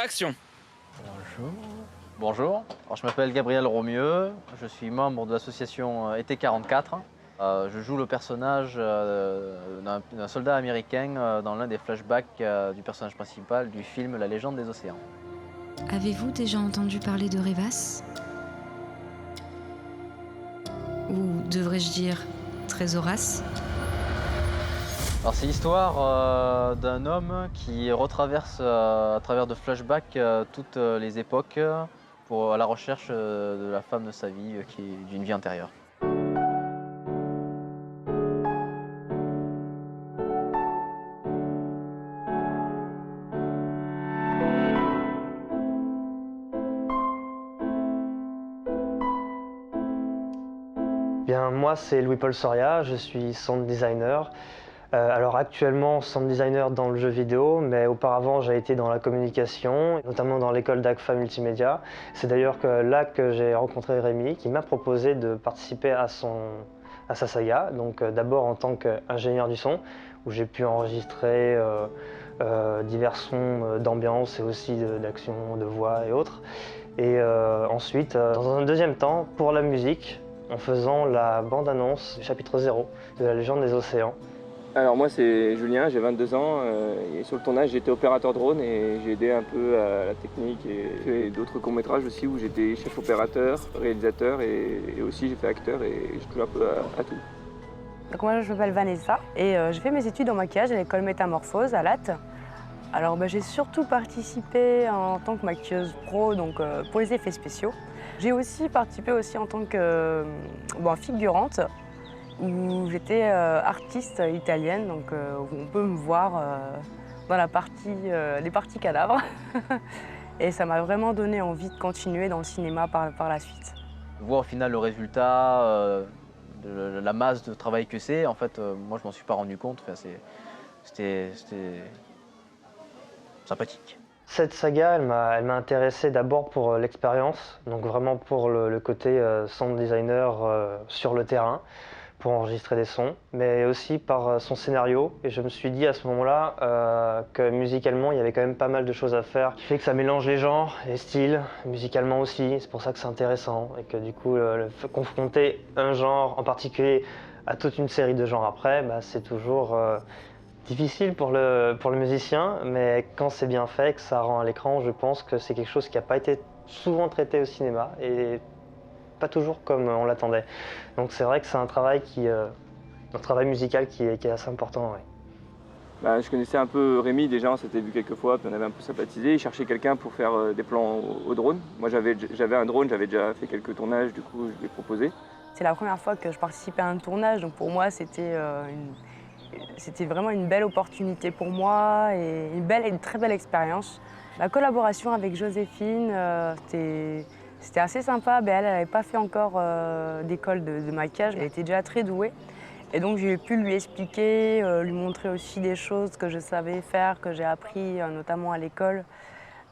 action. Bonjour. Bonjour, alors, je m'appelle Gabriel Romieux, je suis membre de l'association Été 44. Je joue le personnage d'un soldat américain dans l'un des flashbacks du personnage principal du film La légende des océans. Avez-vous déjà entendu parler de Rêvas? Ou devrais-je dire Trésoras? Alors c'est l'histoire d'un homme qui retraverse à travers de flashbacks toutes les époques à la recherche de la femme de sa vie, d'une vie antérieure. Bien, moi, c'est Louis-Paul Soria, je suis sound designer. Alors actuellement, sound designer dans le jeu vidéo, mais auparavant, j'ai été dans la communication, notamment dans l'école d'ACFA Multimédia. C'est d'ailleurs là que j'ai rencontré Rémi, qui m'a proposé de participer à sa saga. Donc d'abord en tant qu'ingénieur du son, où j'ai pu enregistrer divers sons d'ambiance et aussi d'action, de voix et autres. Et ensuite, dans un deuxième temps, pour la musique, en faisant la bande-annonce du chapitre 0 de La légende des océans. Alors moi c'est Julien, j'ai 22 ans et sur le tournage j'étais opérateur drone et j'ai aidé un peu à la technique et fait d'autres courts-métrages aussi où j'étais chef opérateur, réalisateur et aussi j'ai fait acteur et je touche un peu à tout. Donc moi je m'appelle Vanessa et je fais mes études en maquillage à l'école Métamorphose à Latte. Alors j'ai surtout participé en tant que maquilleuse pro, donc pour les effets spéciaux. J'ai aussi participé en tant que figurante, où j'étais artiste italienne, donc où on peut me voir dans les parties cadavres. Et ça m'a vraiment donné envie de continuer dans le cinéma par la suite. Voir au final le résultat de la masse de travail que c'est, en fait, moi je m'en suis pas rendu compte. Enfin, c'était sympathique. Cette saga, elle m'a intéressé d'abord pour l'expérience, donc vraiment pour le côté sound designer sur le terrain, pour enregistrer des sons, mais aussi par son scénario. Et je me suis dit à ce moment-là que musicalement, il y avait quand même pas mal de choses à faire, qui fait que ça mélange les genres, les styles, musicalement aussi. C'est pour ça que c'est intéressant et que du coup, confronter un genre en particulier à toute une série de genres après, c'est toujours difficile pour le musicien, mais quand c'est bien fait, que ça rend à l'écran, je pense que c'est quelque chose qui n'a pas été souvent traité au cinéma et pas toujours comme on l'attendait. Donc c'est vrai que c'est un travail musical qui est assez important. Ouais. Je connaissais un peu Rémi déjà, on s'était vu quelques fois, puis on avait un peu sympathisé. Il cherchait quelqu'un pour faire des plans au drone. Moi j'avais un drone, j'avais déjà fait quelques tournages, du coup je l'ai proposé. C'est la première fois que je participais à un tournage, donc pour moi c'était vraiment une belle opportunité pour moi et une très belle expérience. La collaboration avec Joséphine, c'était assez sympa. Elle n'avait pas fait encore d'école de maquillage, elle était déjà très douée. Et donc j'ai pu lui expliquer, lui montrer aussi des choses que je savais faire, que j'ai appris notamment à l'école.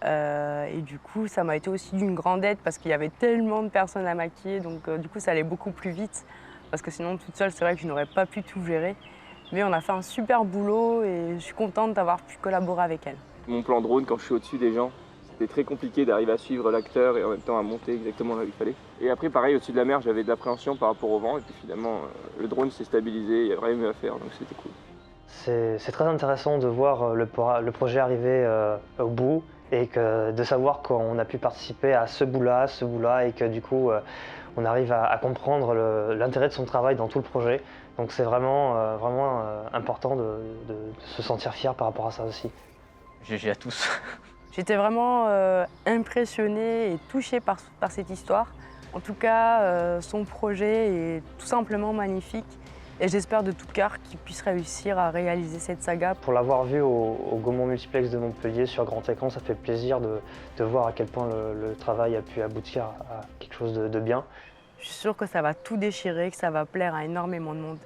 Et du coup, ça m'a été aussi d'une grande aide parce qu'il y avait tellement de personnes à maquiller, donc du coup ça allait beaucoup plus vite. Parce que sinon, toute seule, c'est vrai que je n'aurais pas pu tout gérer. Mais on a fait un super boulot et je suis contente d'avoir pu collaborer avec elle. Mon plan drone, quand je suis au-dessus des gens, c'était très compliqué d'arriver à suivre l'acteur et en même temps à monter exactement là où il fallait. Et après, pareil, au-dessus de la mer, j'avais de l'appréhension par rapport au vent. Et puis finalement, le drone s'est stabilisé, il n'y a rien mieux à faire, donc c'était cool. C'est très intéressant de voir le projet arriver au bout et de savoir qu'on a pu participer à ce bout-là, et que du coup, on arrive à comprendre l'intérêt de son travail dans tout le projet. Donc c'est vraiment important de se sentir fier par rapport à ça aussi. GG à tous. J'étais vraiment impressionnée et touchée par cette histoire. En tout cas, son projet est tout simplement magnifique et j'espère de tout cœur qu'il puisse réussir à réaliser cette saga. Pour l'avoir vu au Gaumont Multiplex de Montpellier sur grand écran, ça fait plaisir de voir à quel point le travail a pu aboutir à quelque chose de bien. Je suis sûre que ça va tout déchirer, que ça va plaire à énormément de monde.